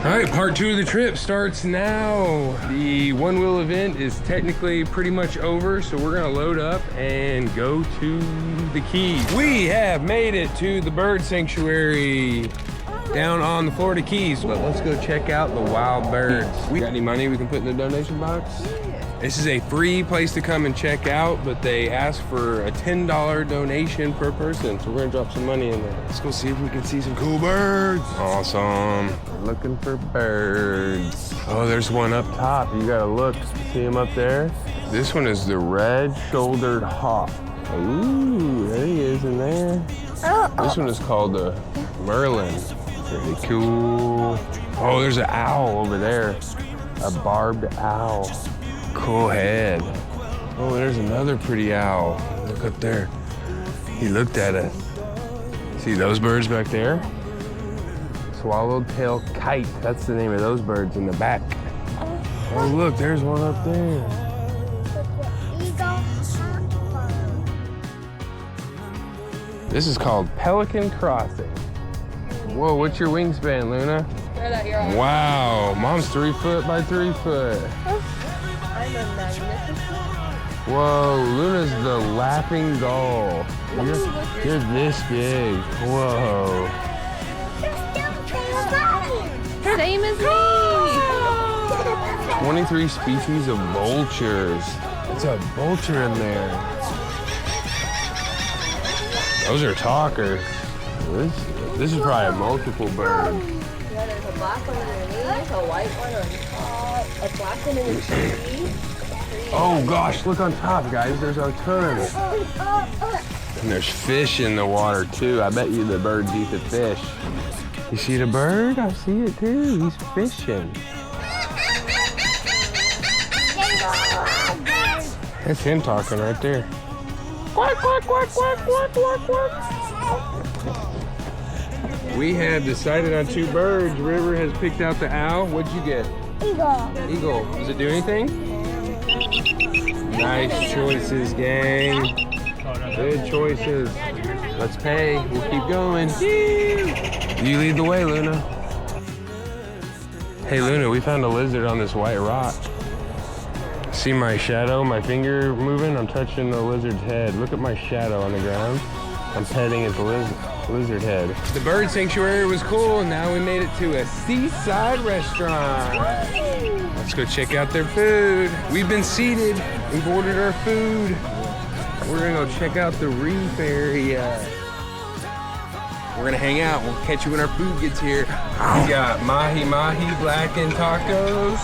All right, part 2 of the trip starts now. The one wheel event is technically pretty much over, so we're gonna load up and go to the Keys. We have made it to the bird sanctuary down on the Florida Keys. But let's go check out the wild birds. We got any money we can put in the donation box? This is a free place to come and check out, but they ask for a $10 donation per person. So we're gonna drop some money in there. Let's go see if we can see some cool birds. Awesome. We're looking for birds. Oh, there's one up top. You gotta look. See him up there? This one is the red-shouldered hawk. Ooh, there he is in there. This one is called the Merlin. Pretty cool. Oh, there's an owl over there. A barbed owl. Cool head. Oh, there's another pretty owl. Look up there. He looked at us. See those birds back there? Swallowtail kite. That's the name of those birds in the back. Oh, look, there's one up there. This is called Pelican Crossing. Whoa, what's your wingspan, Luna? Wow, Mom's 3 foot by 3 foot. I'm a magnificent. Whoa, Luna's the laughing gull. You're this big. Whoa. Same as me. 23 species of vultures. It's a vulture in there. Those are talkers. This is probably a multiple bird. Yeah, there's a black one underneath, a white one on top, a black one in the tree. Oh gosh, look on top, guys. There's a ton. And there's fish in the water too. I bet you the birds eat the fish. You see the bird? I see it too. He's fishing. That's him talking right there. Quack, quack, quack, quack, quack, quack, quack. We have decided on 2 birds. River has picked out the owl. What'd you get? Eagle. Eagle. Does it do anything? Nice choices, gang. Good choices. Let's pay. We'll keep going. You lead the way, Luna. Hey, Luna, we found a lizard on this white rock. See my shadow, my finger moving? I'm touching the lizard's head. Look at my shadow on the ground. I'm petting its lizard head. The bird sanctuary was cool, and now we made it to a seaside restaurant. Let's go check out their food. We've been seated. We've ordered our food. We're gonna go check out the reef area. We're gonna hang out. We'll catch you when our food gets here. We got mahi blackened tacos.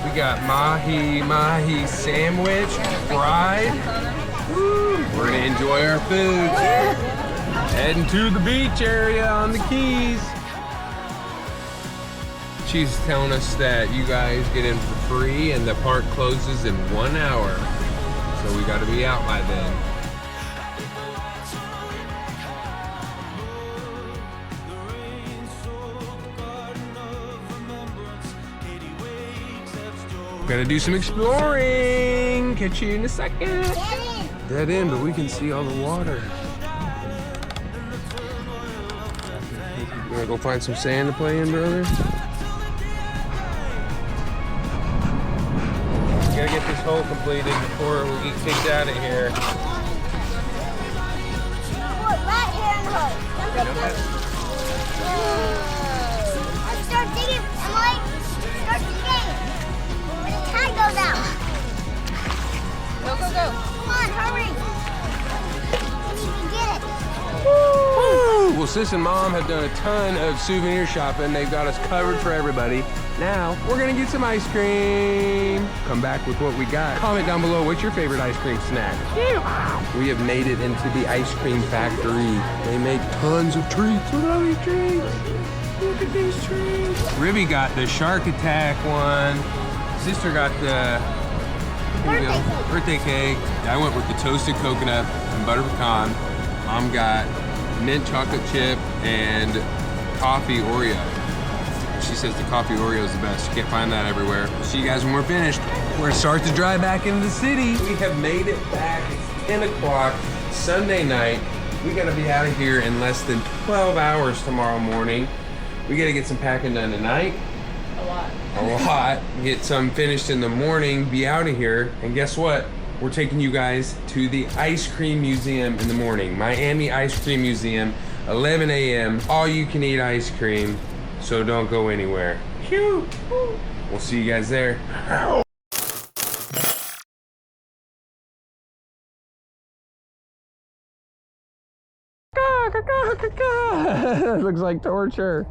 We got mahi sandwich, fried. Woo. We're gonna enjoy our food. Heading to the beach area on the Keys. She's telling us that you guys get in for free and the park closes in 1 hour. So we gotta be out by then. Gotta do some exploring. Catch you in a second. Dead end, but we can see all the water. You wanna go find some sand to play in, brother? Gotta get this hole completed before we get kicked out of here. Right here in the hole. Start digging, Emily. Start digging. When the tide goes out. Go, go, go. Come on, hurry. We need to get it. Woo! Well, Sis and Mom have done a ton of souvenir shopping. They've got us covered for everybody. Now, we're gonna get some ice cream. Come back with what we got. Comment down below, what's your favorite ice cream snack? We have made it into the ice cream factory. They make tons of treats. Look at all these treats. Look at these treats. Ribby got the shark attack one. Sister got the birthday cake. I went with the toasted coconut and butter pecan. Mom got mint chocolate chip and coffee Oreo. She says the coffee Oreo is the best. You can't find that everywhere. See you guys when we're finished. We're gonna start to drive back into the city. We have made it back. It's 10 o'clock, Sunday night. We gotta be out of here in less than 12 hours tomorrow morning. We gotta get some packing done tonight. A lot. A lot. Get some finished in the morning, be out of here. And guess what? We're taking you guys to the ice cream museum in the morning. Miami Ice Cream Museum, 11 a.m. All you can eat ice cream, so don't go anywhere. Phew. We'll see you guys there. Looks like torture.